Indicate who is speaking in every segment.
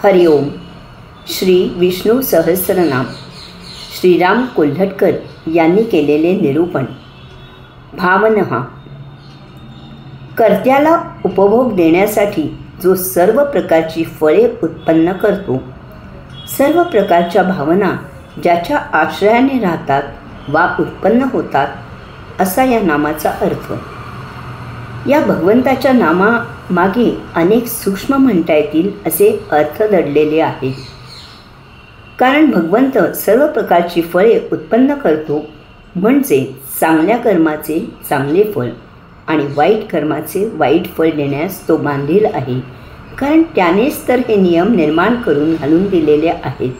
Speaker 1: हरिओम. श्री विष्णू सहस्रनाम. श्रीराम कोल्हटकर यांनी केलेले निरूपण. भावनहा. कर्त्याला उपभोग देण्यासाठी जो सर्व प्रकारची फळे उत्पन्न करतो, सर्व प्रकारच्या भावना ज्याच्या आश्रयाने राहतात वा उत्पन्न होतात, असा या नामाचा अर्थ. या भगवंताच्या नामामागे अनेक सूक्ष्म म्हणता येतील असे अर्थ दडलेले आहेत. कारण भगवंत सर्व प्रकारची फळे उत्पन्न करतो, म्हणजे चांगल्या कर्माचे चांगले फळ आणि वाईट कर्माचे वाईट फळ देण्यास तो बांधील आहे. कारण त्यानेच तर हे नियम निर्माण करून घालून दिलेले आहेत.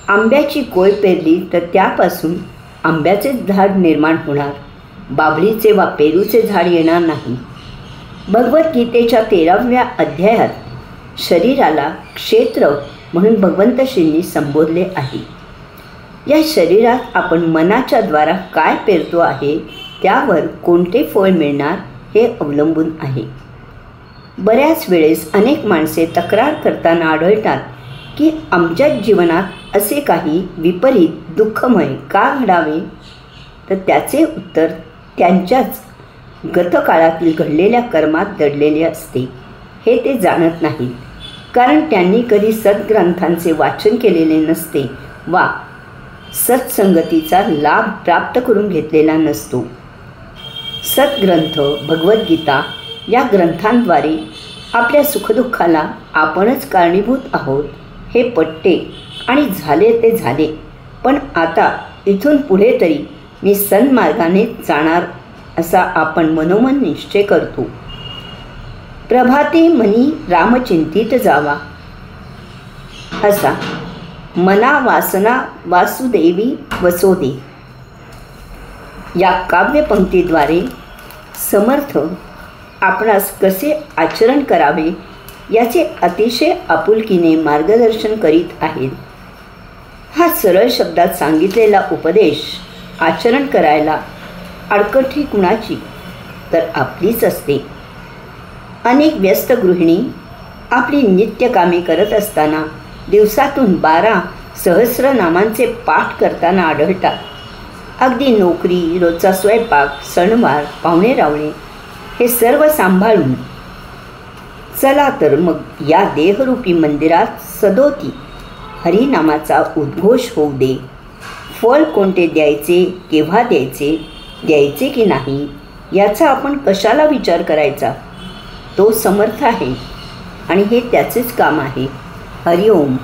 Speaker 1: आंब्याची कोय पेरली तर त्यापासून आंब्याचेच झाड निर्माण होणार, बाभळीचे वा पेरूचे झाड येणार नाही. भगवद्गीतेच्या 13व्या अध्यायात शरीराला क्षेत्र म्हणून भगवंतश्रींनी संबोधले आहे. या शरीरात आपण मनाच्या द्वारा काय पेरतो आहे त्यावर कोणते फळ मिळणार हे अवलंबून आहे. बऱ्याच वेळेस अनेक माणसे तक्रार करताना आढळतात की आमच्या जीवनात असे काही विपरीत दुःखमय का घडावे, तर त्याचे उत्तर त्यांच्याच गतकाळातील घडलेल्या कर्मात दडलेले असते. हे ते जाणत नाहीत, कारण त्यांनी कधी सद्ग्रंथांचे वाचन केलेले नसते वा सत्संगतीचा लाभ प्राप्त करून घेतलेला नसतो. सद्ग्रंथ भगवद्गीता या ग्रंथांद्वारे आपल्या सुखदुःखाला आपणच कारणीभूत आहोत हे पटते आणि झाले ते झाले. पण आता इथून पुढे तरी मी सन्मार्गाने जाणार असा आपण मनोमन निश्चय करतो. प्रभाते मनी रामचिंतित जावा, असा मना वासना वासुदेवी वसोदे या काव्यपंक्तीद्वारे समर्थ आपणास कसे आचरण करावे याचे अतिशय आपुलकीने मार्गदर्शन करीत आहेत. हा सरळ शब्दात सांगितलेला उपदेश आचरण करायला अडकठी कुणाची, तर आपलीच असते. अनेक व्यस्त गृहिणी आपली नित्यकामे करत असताना दिवसातून 12 सहस्रनामांचे पाठ करताना आढळतात. अगदी नोकरी, रोजचा स्वयंपाक, सणवार, पाहुणेरावणे हे सर्व सांभाळून चला तर मग या देहरूपी मंदिरात सदोती हरिनामाचा उद्घोष होऊ दे. फळ कोणते द्यायचे, केव्हा द्यायचे, द्यायचे की नाही याचा आपण कशाला विचार करायचा. तो समर्थ आहे आणि हे त्याचेच काम आहे. हरिओम.